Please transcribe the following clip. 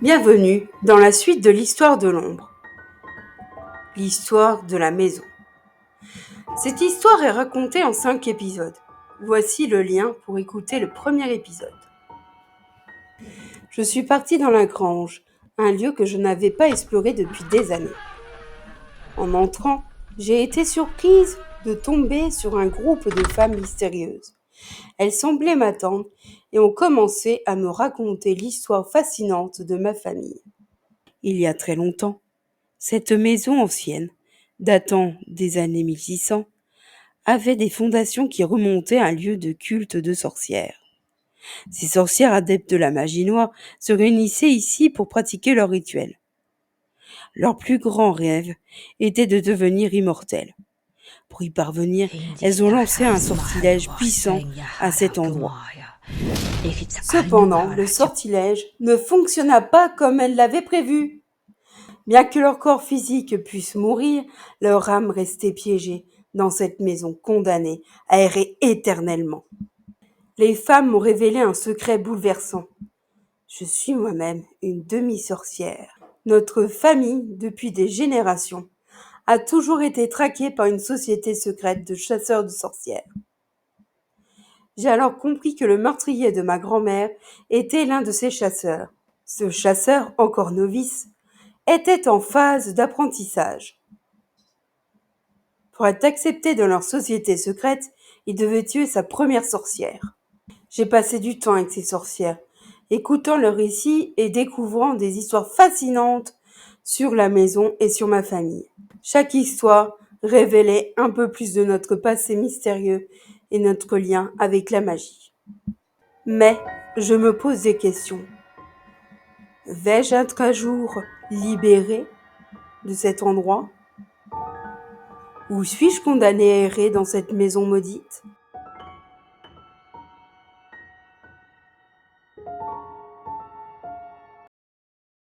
Bienvenue dans la suite de l'histoire de l'ombre, l'histoire de la maison. Cette histoire est racontée en 5 épisodes. Voici le lien pour écouter le premier épisode. Je suis partie dans la grange, un lieu que je n'avais pas exploré depuis des années. En entrant, j'ai été surprise de tomber sur un groupe de femmes mystérieuses. Elles semblaient m'attendre et ont commencé à me raconter l'histoire fascinante de ma famille. Il y a très longtemps, cette maison ancienne, datant des années 1600, avait des fondations qui remontaient à un lieu de culte de sorcières. Ces sorcières adeptes de la magie noire se réunissaient ici pour pratiquer leurs rituels. Leur plus grand rêve était de devenir immortelles. Pour y parvenir, elles ont lancé un sortilège puissant à cet endroit. Cependant, le sortilège ne fonctionna pas comme elles l'avaient prévu. Bien que leur corps physique puisse mourir, leur âme restait piégée dans cette maison condamnée à errer éternellement. Les femmes m'ont révélé un secret bouleversant. Je suis moi-même une demi-sorcière. Notre famille, depuis des générations, a toujours été traquée par une société secrète de chasseurs de sorcières. J'ai alors compris que le meurtrier de ma grand-mère était l'un de ces chasseurs. Ce chasseur, encore novice, était en phase d'apprentissage. Pour être accepté dans leur société secrète, il devait tuer sa première sorcière. J'ai passé du temps avec ces sorcières, écoutant leurs récits et découvrant des histoires fascinantes sur la maison et sur ma famille. Chaque histoire révélait un peu plus de notre passé mystérieux et notre lien avec la magie. Mais je me pose des questions. Vais-je être un jour libérée de cet endroit ? Ou suis-je condamnée à errer dans cette maison maudite ?